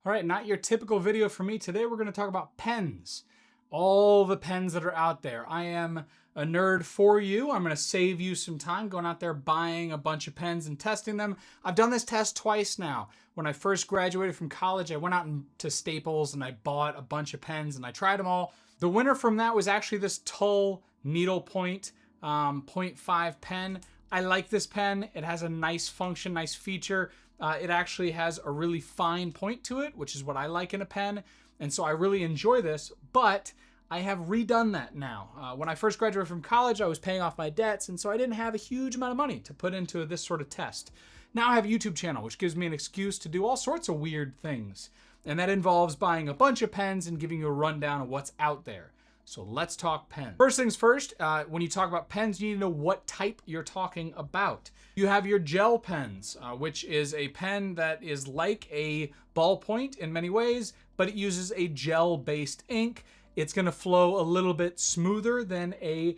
All right, not your typical video for me. Today we're going to talk about pens. All the pens that are out there. I am a nerd for you. I'm going to save you some time going out there buying a bunch of pens and testing them. I've done this test twice now. When I first graduated from college, I went out to Staples and I bought a bunch of pens and I tried them all. The winner from that was actually this Tull needlepoint 0.5 pen. I like this pen. It has a nice function, nice feature. It actually has a really fine point to it, which is what I like in a pen. And so I really enjoy this, but I have redone that now. When I first graduated from college, I was paying off my debts, and so I didn't have a huge amount of money to put into this sort of test. Now I have a YouTube channel, which gives me an excuse to do all sorts of weird things. And that involves buying a bunch of pens and giving you a rundown of what's out there. So let's talk pens. First things first, when you talk about pens, you need to know what type you're talking about. You have your gel pens, which is a pen that is like a ballpoint in many ways, but it uses a gel-based ink. It's going to flow a little bit smoother than a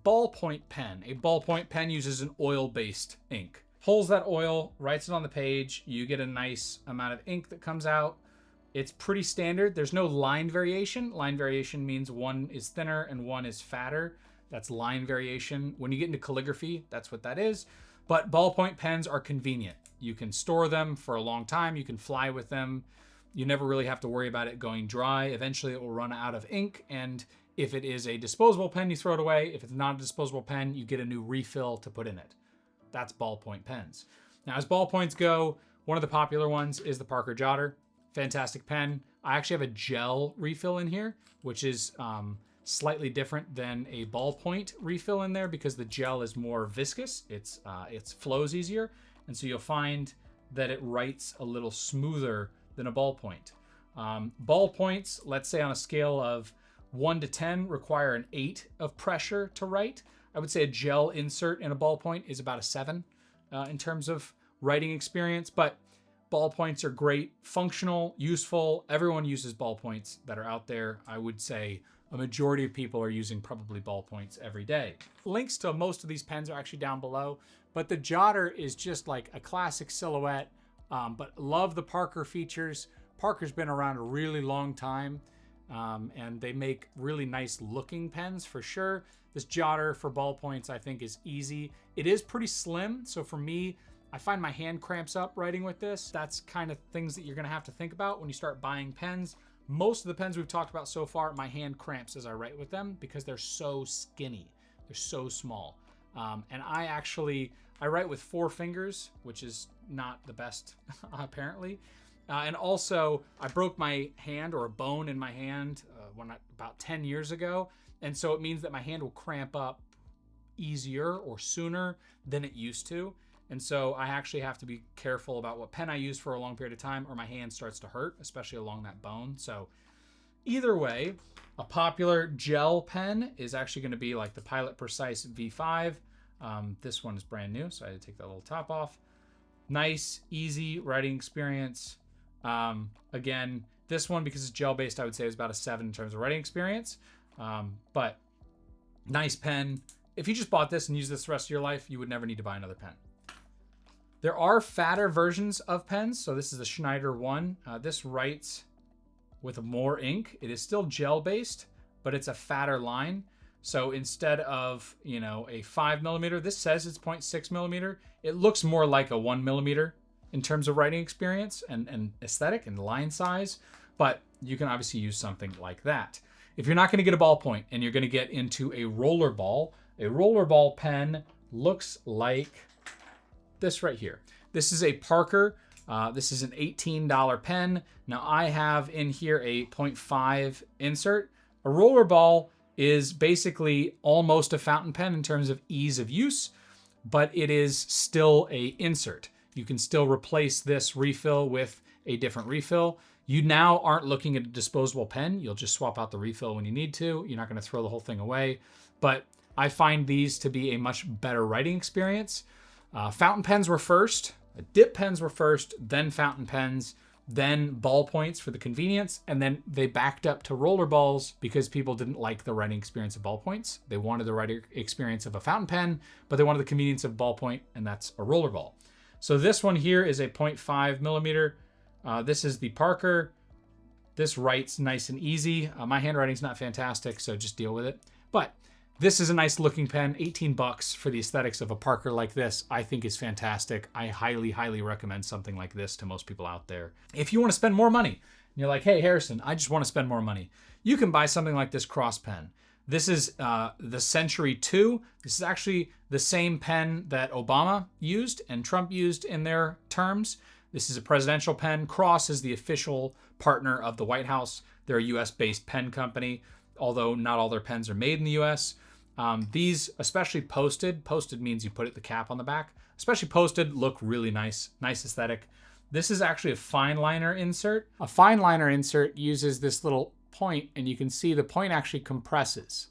ballpoint pen. A ballpoint pen uses an oil-based ink. Pulls that oil, writes it on the page, you get a nice amount of ink that comes out. It's pretty standard. There's no line variation. Line variation means one is thinner and one is fatter. That's line variation. When you get into calligraphy, that's what that is. But ballpoint pens are convenient. You can store them for a long time. You can fly with them. You never really have to worry about it going dry. Eventually it will run out of ink. And if it is a disposable pen, you throw it away. If it's not a disposable pen, you get a new refill to put in it. That's ballpoint pens. Now, as ballpoints go, one of the popular ones is the Parker Jotter. Fantastic pen. I actually have a gel refill in here, which is slightly different than a ballpoint refill in there because the gel is more viscous. It flows easier. And so you'll find that it writes a little smoother than a ballpoint. Ballpoints, let's say on a scale of 1 to 10, require an 8 of pressure to write. I would say a gel insert in a ballpoint is about a 7 in terms of writing experience, but ballpoints are great, functional, useful. Everyone uses ballpoints that are out there. I would say a majority of people are using probably ballpoints every day. Links to most of these pens are actually down below, but the Jotter is just like a classic silhouette, but love the Parker features. Parker's been around a really long time, and they make really nice looking pens for sure. This Jotter for ballpoints, I think, is easy. It is pretty slim, so for me, I find my hand cramps up writing with this. That's kind of things that you're gonna have to think about when you start buying pens. Most of the pens we've talked about so far, my hand cramps as I write with them because they're so skinny. They're so small. And I write with 4 fingers, which is not the best, apparently. And also, I broke my hand or a bone in my hand about 10 years ago. And so it means that my hand will cramp up easier or sooner than it used to. And so I actually have to be careful about what pen I use for a long period of time or my hand starts to hurt, especially along that bone. So either way, a popular gel pen is actually going to be like the Pilot Precise V5. This one is brand new, so I had to take that little top off. Nice, easy writing experience. Again, this one, because it's gel-based, I would say is about a 7 in terms of writing experience. But nice pen. If you just bought this and used this the rest of your life, you would never need to buy another pen. There are fatter versions of pens. So this is the Schneider one. This writes with more ink. It is still gel-based, but it's a fatter line. So instead of, a 5mm, this says it's 0.6mm. It looks more like a 1mm in terms of writing experience and aesthetic and line size, but you can obviously use something like that. If you're not going to get a ballpoint and you're going to get into a rollerball pen looks like this right here. This is a Parker. This is an $18 pen. Now I have in here a 0.5 insert. A rollerball is basically almost a fountain pen in terms of ease of use, but it is still a insert. You can still replace this refill with a different refill. You now aren't looking at a disposable pen. You'll just swap out the refill when you need to. You're not going to throw the whole thing away. But I find these to be a much better writing experience. Fountain pens were first, dip pens were first, then fountain pens, then ballpoints for the convenience, and then they backed up to rollerballs because people didn't like the writing experience of ballpoints. They wanted the writing experience of a fountain pen, but they wanted the convenience of ballpoint, and that's a rollerball. So this one here is a 0.5mm This is the Parker. This writes nice and easy. My handwriting's not fantastic, so just deal with it. But this is a nice looking pen. 18 bucks for the aesthetics of a Parker like this, I think is fantastic. I highly, highly recommend something like this to most people out there. If you want to spend more money, and you're like, hey, Harrison, I just want to spend more money, you can buy something like this Cross pen. This is the Century 2. This is actually the same pen that Obama used and Trump used in their terms. This is a presidential pen. Cross is the official partner of the White House. They're a US-based pen company, although not all their pens are made in the US. These, especially posted means you put the cap on the back, especially posted, look really nice, nice aesthetic. This is actually a fine liner insert. A fine liner insert uses this little point, and you can see the point actually compresses.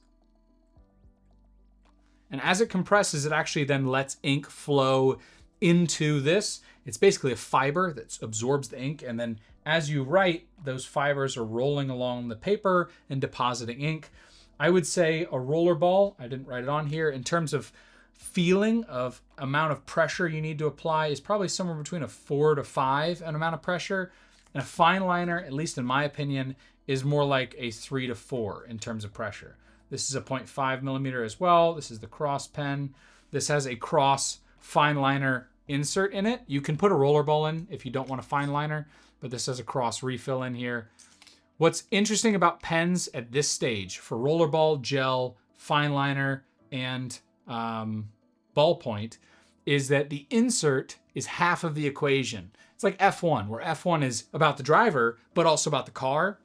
And as it compresses, it actually then lets ink flow into this. It's basically a fiber that absorbs the ink, and then as you write, those fibers are rolling along the paper and depositing ink. I would say a Rollerball, I didn't write it on here, in terms of feeling of amount of pressure you need to apply is probably somewhere between a 4 to 5 an amount of pressure. And a fine liner, at least in my opinion, is more like a 3 to 4 in terms of pressure. This is a 0.5 millimeter as well. This is the Cross pen. This has a Cross fine liner insert in it. You can put a Rollerball in if you don't want a fine liner, but this has a Cross refill in here. What's interesting about pens at this stage for Rollerball, gel, fine liner, and Ballpoint is that the insert is half of the equation. It's like F1, where F1 is about the driver, but also about the car.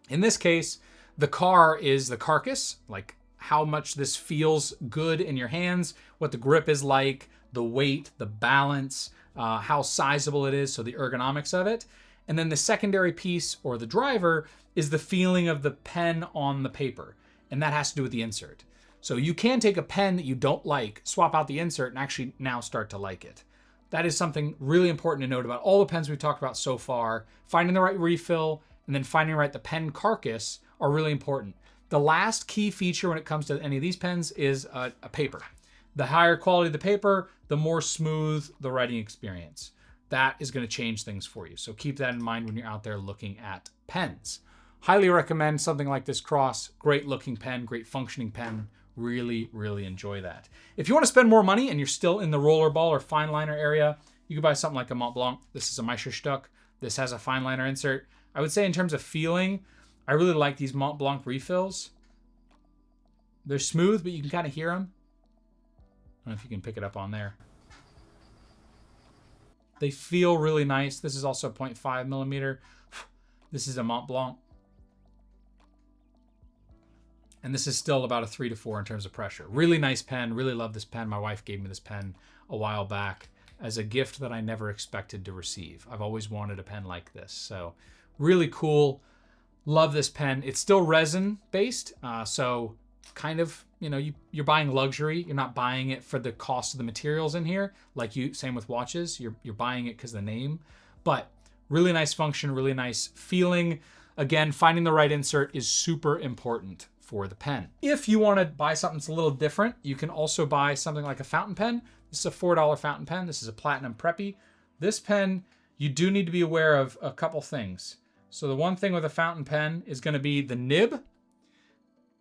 In this case, the car is the carcass, like how much this feels good in your hands, what the grip is like, the weight, the balance, how sizable it is, so the ergonomics of it. And then the secondary piece, or the driver, is the feeling of the pen on the paper. And that has to do with the insert. So you can take a pen that you don't like, swap out the insert, and actually now start to like it. That is something really important to note about all the pens we've talked about so far. Finding the right refill and then finding the pen carcass are really important. The last key feature when it comes to any of these pens is a paper. The higher quality of the paper, the more smooth the writing experience. That is going to change things for you. So keep that in mind when you're out there looking at pens. Highly recommend something like this Cross. Great looking pen, great functioning pen. Really, really enjoy that. If you want to spend more money and you're still in the Rollerball or fine liner area, you can buy something like a Mont Blanc. This is a Meisterstück. This has a fine liner insert. I would say in terms of feeling, I really like these Mont Blanc refills. They're smooth, but you can kind of hear them. I don't know if you can pick it up on there. They feel really nice. This is also 0.5 millimeter. This is a Mont Blanc. And this is still about a 3 to 4 in terms of pressure. Really nice pen. Really love this pen. My wife gave me this pen a while back as a gift that I never expected to receive. I've always wanted a pen like this. So really cool. Love this pen. It's still resin based. So kind of, you're buying luxury. You're not buying it for the cost of the materials in here. Same with watches. You're buying it because of the name. But really nice function, really nice feeling. Again, finding the right insert is super important for the pen. If you want to buy something that's a little different, you can also buy something like a fountain pen. This is a $4 fountain pen. This is a Platinum Preppy. This pen, you do need to be aware of a couple things. So the one thing with a fountain pen is going to be the nib.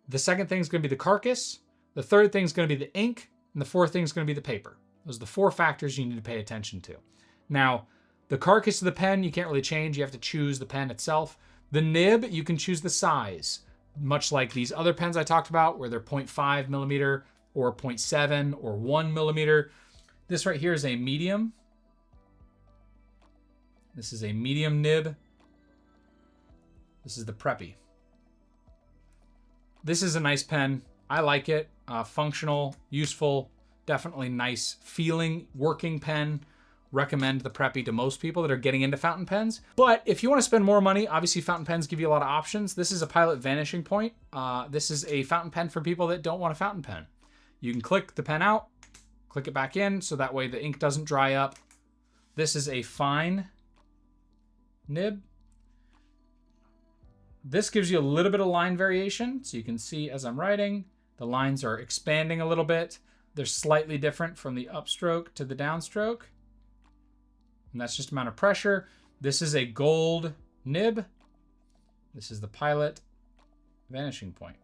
The second thing is going to be the carcass. The third thing is going to be the ink. And the fourth thing is going to be the paper. Those are the 4 factors you need to pay attention to. Now, the carcass of the pen, you can't really change. You have to choose the pen itself. The nib, you can choose the size. Much like these other pens I talked about, where they're 0.5 millimeter or 0.7 or 1 millimeter. This right here is a medium. This is a medium nib. This is the Preppy. This is a nice pen. I like it. Functional, useful, definitely nice feeling, working pen. Recommend the Preppy to most people that are getting into fountain pens. But if you want to spend more money, obviously fountain pens give you a lot of options. This is a Pilot Vanishing Point. This is a fountain pen for people that don't want a fountain pen. You can click the pen out, click it back in, so that way the ink doesn't dry up. This is a fine nib. This gives you a little bit of line variation. So you can see as I'm writing, the lines are expanding a little bit. They're slightly different from the upstroke to the downstroke. And that's just amount of pressure. This is a gold nib. This is the Pilot Vanishing Point.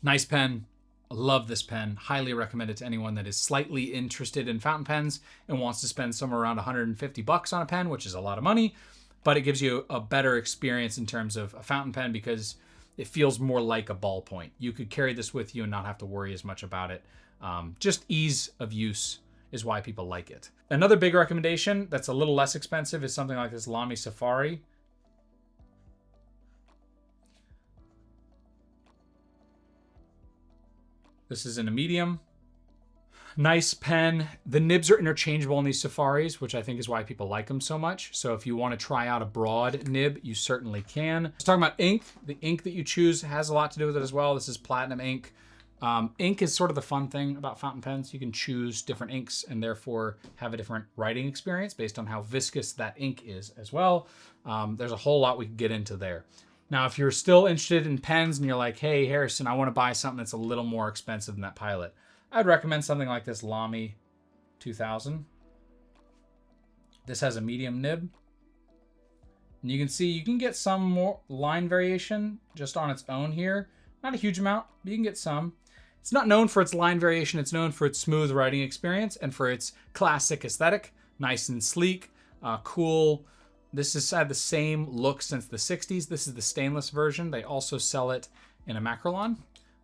Nice pen. I love this pen. Highly recommend it to anyone that is slightly interested in fountain pens and wants to spend somewhere around 150 bucks on a pen, which is a lot of money, but it gives you a better experience in terms of a fountain pen because it feels more like a ballpoint. You could carry this with you and not have to worry as much about it. Just ease of use is why people like it. Another big recommendation that's a little less expensive is something like this Lamy Safari. This is in a medium. Nice pen. The nibs are interchangeable in these Safaris, which I think is why people like them so much. So if you want to try out a broad nib, you certainly can. Let's talk about ink. The ink that you choose has a lot to do with it as well. This is platinum ink. Ink is sort of the fun thing about fountain pens. You can choose different inks and therefore have a different writing experience based on how viscous that ink is as well. There's a whole lot we can get into there. Now, if you're still interested in pens and you're like, hey, Harrison, I want to buy something that's a little more expensive than that Pilot, I'd recommend something like this Lamy 2000. This has a medium nib. And you can see you can get some more line variation just on its own here. Not a huge amount, but you can get some. It's not known for its line variation. It's known for its smooth writing experience and for its classic aesthetic. Nice and sleek, cool. This has had the same look since the 60s. This is the stainless version. They also sell it in a macrolon,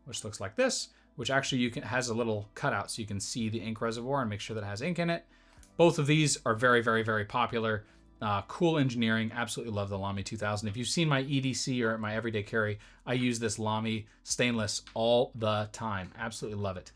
which looks like this, which actually has a little cutout so you can see the ink reservoir and make sure that it has ink in it. Both of these are very, very, very popular. Cool engineering. Absolutely love the Lamy 2000. If you've seen my EDC or my everyday carry, I use this Lamy stainless all the time. Absolutely love it.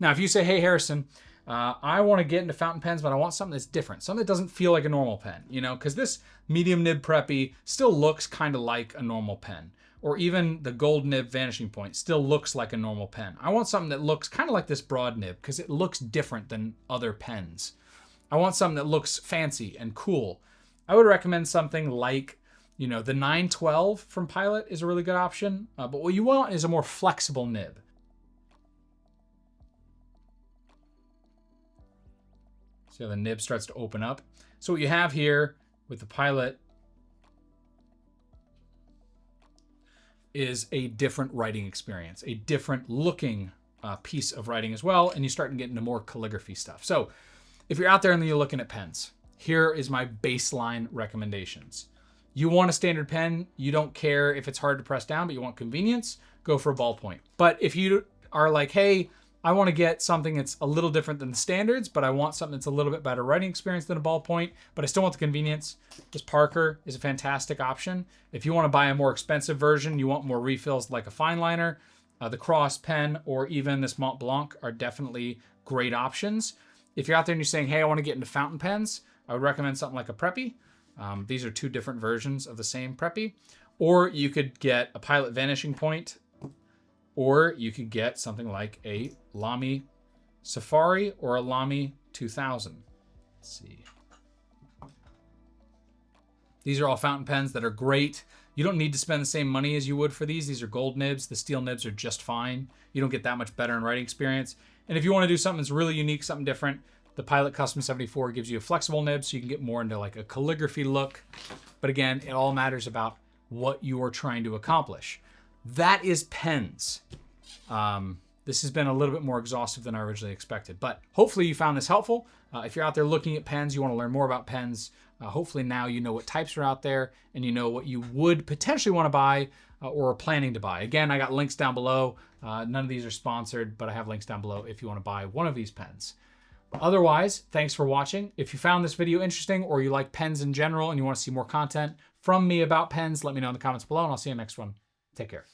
Now, if you say, hey, Harrison, I want to get into fountain pens, but I want something that's different. Something that doesn't feel like a normal pen, you know, because this medium nib Preppy still looks kind of like a normal pen. Or even the gold nib Vanishing Point still looks like a normal pen. I want something that looks kind of like this broad nib because it looks different than other pens. I want something that looks fancy and cool. I would recommend something like, you know, the 912 from Pilot is a really good option. But what you want is a more flexible nib. See how the nib starts to open up? So what you have here with the Pilot is a different writing experience, a different looking piece of writing as well, and you start to get into more calligraphy stuff. So if you're out there and you're looking at pens, here is my baseline recommendations. You want a standard pen, you don't care if it's hard to press down, but you want convenience, go for a ballpoint. But if you are like, hey, I want to get something that's a little different than the standards, but I want something that's a little bit better writing experience than a ballpoint, but I still want the convenience, this Parker is a fantastic option. If you want to buy a more expensive version, you want more refills like a fine liner, the Cross pen or even this Mont Blanc are definitely great options. If you're out there and you're saying, hey, I want to get into fountain pens, I would recommend something like a Preppy. These are two different versions of the same Preppy. Or you could get a Pilot Vanishing Point, or you could get something like a Lamy Safari or a Lamy 2000. Let's see. These are all fountain pens that are great. You don't need to spend the same money as you would for these. These are gold nibs. The steel nibs are just fine. You don't get that much better in writing experience. And if you want to do something that's really unique, something different, the Pilot Custom 74 gives you a flexible nib so you can get more into like a calligraphy look. But again, it all matters about what you're trying to accomplish. That is pens. This has been a little bit more exhaustive than I originally expected, but hopefully you found this helpful. If you're out there looking at pens, you want to learn more about pens, hopefully now you know what types are out there and you know what you would potentially want to buy or are planning to buy. Again, I got links down below. None of these are sponsored, but I have links down below if you want to buy one of these pens. Otherwise, thanks for watching. If you found this video interesting or you like pens in general and you want to see more content from me about pens, let me know in the comments below and I'll see you in the next one. Take care.